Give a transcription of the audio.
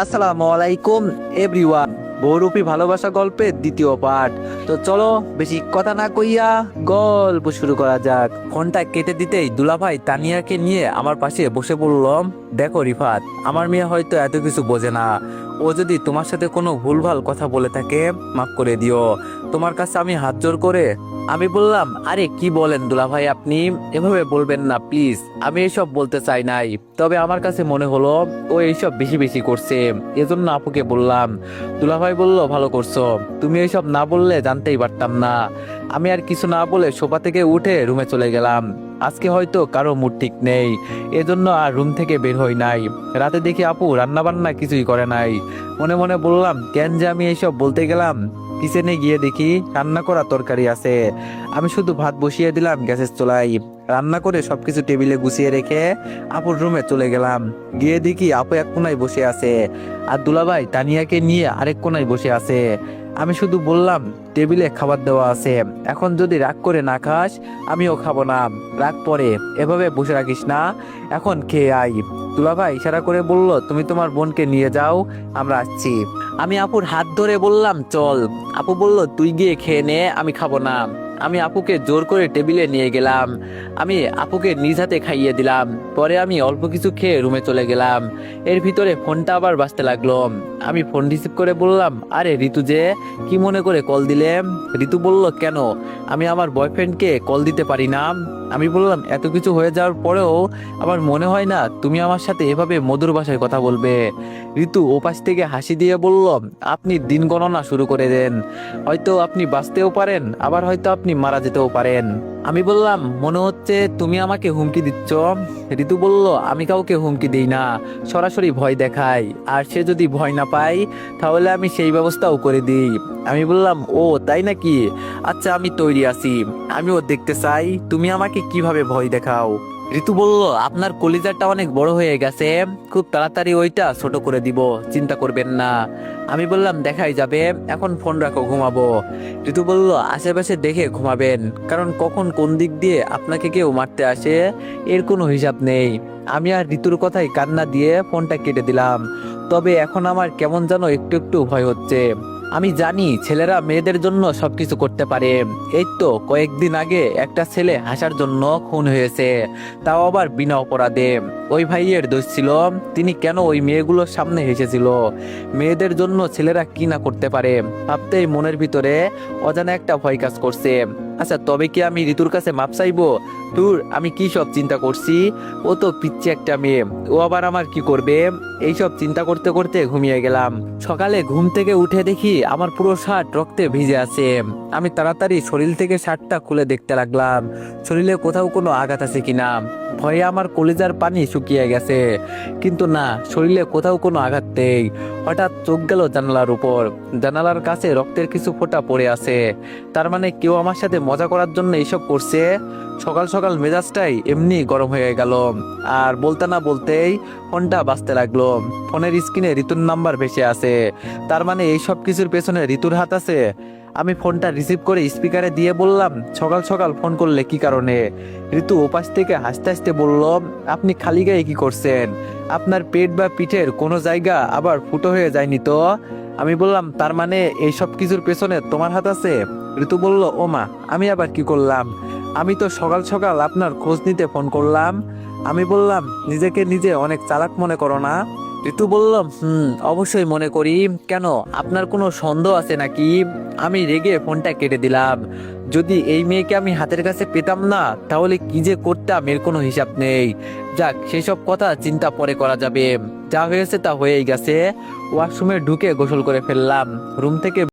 আসসালামু আলাইকুম এভরিওয়ান। বহুরূপী ভালোবাসা গল্পের দ্বিতীয় পার্ট। তো চলো বেশি কথা না কইয়া গল্প শুরু করা যাক। ফোনটা কেটে দিতেই দুলাভাই তানিয়াকে নিয়ে আমার পাশে বসে বললাম, দেখো রিফাত, আমার মেয়ে হয়তো এত কিছু বোঝে না। ও যদি তোমার সাথে কোনো ভুলভাল কথা বলে থাকে মাফ করে দিও। তোমার কাছে আমি হাত জোড় করে আমি বললাম, আরে কি বলেন দুলাভাই, আপনি এভাবে বলবেন না প্লিজ। আমি এসব বলতে চাই নাই, তবে আমার কাছে মনে হলো ও এইসব বেশি বেশি করছে, এজন্য আপুকে বললাম। দুলাভাই বলল, ভালো করছো, তুমি এইসব না বললে জানতেই পারতাম না। আমি আর কিছু না বলে সোফা থেকে উঠে রুমে চলে গেলাম। আজকে হয়তো কারো মুড ঠিক নেই, এজন্য আর রুম থেকে বের হই নাই। রাতে দেখি আপু রান্না বান্না কিছুই করে নাই। মনে মনে বললাম, কেন যে আমি এইসব বলতে গেলাম। কিচেনে গিয়ে দেখি রান্না করা তরকারি আছে। আমি শুধু ভাত বসিয়ে দিলাম গ্যাসের চুলায়। রান্না করে সবকিছু টেবিলে গুছিয়ে রেখে আপুর রুমে চলে গেলাম। গিয়ে দেখি আপু এক কোনায় বসে আছে, আর দুলাভাই তানিয়াকে নিয়ে আরেক কোনায় বসে আছে। আমি শুধু বললাম, টেবিলে খাবার দেওয়া আছে, এখন যদি রাগ করে না খাস আমিও খাবো না। রাগ পরে এভাবে বসে রাখিস না, এখন খেয়ে আই। দুলাভাই ইশারা করে বলল, তুমি তোমার বোনকে নিয়ে যাও, আমরা আসছি। আমি আপুর হাত ধরে বললাম, চল। আপু বলল, তুই গিয়ে খেয়ে নে, আমি খাবো না। আমি আপুকে জোর করে টেবিলে নিয়ে গেলাম। আমি আপুকে নিজ হাতে খাইয়ে দিলাম। পরে আমি অল্প কিছু খেয়ে রুমে চলে গেলাম। এর ভিতরে ফোনটা আবার বাজতে লাগলো। আমি ফোন রিসিভ করে বললাম, আরে ঋতু যে, কি মনে করে কল দিলে? ঋতু বলল, কেন, আমি আমার বয়ফ্রেন্ডকে কল দিতে পারি না? আমি বললাম, এত কিছু হয়ে যাওয়ার পরেও আমার মনে হয় না তুমি আমার সাথে এভাবে মধুর ভাষায় কথা বলবে। ঋতু ওপাশ থেকে হাসি দিয়ে বলল, আপনি দিন গণনা শুরু করে দেন। হয়তো আপনি বাঁচতেও পারেন, আবার হয়তো আপনি মারা যেতেও পারেন। আমি বললাম, মনে হচ্ছে তুমি আমাকে হুমকি দিচ্ছ। ঋতু বলল, আমি কাউকে হুমকি দিই না, সরাসরি ভয় দেখাই। আর সে যদি ভয় না পায় তাহলে আমি সেই ব্যবস্থাও করে দিই। আমি বললাম, ও তাই নাকি? আচ্ছা, আমি তৈরি আছি, আমিও দেখতে চাই তুমি আমাকে কিভাবে ভয় দেখাও। ঋতু বলল, আপনার কলিজাটা অনেক বড় হয়ে গেছে, খুব তাড়াতাড়ি ওইটা ছোট করে দিব, চিন্তা করবেন না। আমি বললাম, দেখাই যাবে, এখন ফোন রাখো, ঘুমাবো। ঋতু বলল, আশেপাশে দেখে ঘুমাবেন, কারণ কখন কোন দিক দিয়ে আপনাকে কেউ মারতে আসে এর কোনো হিসাব নেই। আমি আর ঋতুর কথাই কান্না দিয়ে ফোনটা কেটে দিলাম। তবে এখন আমার কেমন যেন একটু একটু ভয় হচ্ছে। আমি জানি ছেলেরা মেয়েদের জন্য সবকিছু করতে পারে। এই তো কয়েকদিন আগে একটা ছেলে হাসার জন্য খুন হয়েছে, তাও আবার বিনা অপরাধে। ওই ভাইয়ের দোষ ছিল, তিনি কেন ওই মেয়েগুলোর সামনে হেসেছিল। মেয়েদের জন্য ছেলেরা কি না করতে পারে ভাবতেই মনের ভিতরে অজানা একটা ভয় কাজ করছে। আচ্ছা, তবে কি আমি ঋতুর কাছে মাপ চাইবো? দূর, আমি কি সব চিন্তা করছি? ও তো পিচ্ছি একটা মেয়ে, ও আবার আমার কি করবে? এইসব চিন্তা করতে করতে ঘুমিয়ে গেলাম। সকালে ঘুম থেকে উঠে দেখি আমার পুরো শার্ট রক্তে ভিজে আছে। আমি তাড়াতাড়ি শরীর থেকে শার্টটা খুলে দেখতে লাগলাম শরীরে কোথাও কোনো আঘাত আছে কিনা। ভয়ে আমার কলিজার পানি শুকিয়ে গেছে, কিন্তু না, শরীরে কোথাও কোনো আঘাত নেই। হঠাৎ চোখ গেল জানালার উপর। জানালার কাছে রক্তের কিছু ফোঁটা পড়ে আছে। তার মানে কেউ আমার সাথে মজা করার জন্য এইসব করছে। সকাল সকাল মেজাজটাই এমনি গরম হয়ে গেল। আর বলতে না বলতেই ফোনটা বাজতে লাগলো। ফোনের স্ক্রিনে ঋতুর নাম্বার ভেসে আছে। তার মানে এইসব কিছুর পেছনে ঋতুর হাত আছে। আমি ফোনটা রিসিভ করে স্পিকারে দিয়ে বললাম, সকাল সকাল ফোন করলে কি কারণে? ঋতু ওপাশ থেকে হাসতে হাসতে বলল, আপনি খালি গায়ে কি করছেন? আপনার পেট বা পিঠের কোনো জায়গা আবার ফুটো হয়ে যায়নি তো? আমি বললাম, তার মানে এইসব কিছুর পেছনে তোমার হাত আছে? ঋতু বলল, ও মা, আমি আবার কি করলাম? আমি তো সকাল সকাল আপনার খোঁজ নিতে ফোন করলাম। আমি বললাম, নিজেকে নিজে অনেক চালাক মনে করো না? ঋতু বলল, অবশ্যই মনে করি, কেন, আপনার কোনো সন্দেহ আছে নাকি? আমি রেগে ফোনটা কেটে দিলাম। যদি এই মেয়েকে আমি হাতের কাছে পেতাম না তাহলে কি যে করতাম এর কোনো হিসাব নেই। যাক, সেসব কথা চিন্তা পরে করা যাবে, যা হয়েছে তা হয়েই গেছে। ওয়াশরুমে ঢুকে গোসল করে ফেললাম। রুম থেকে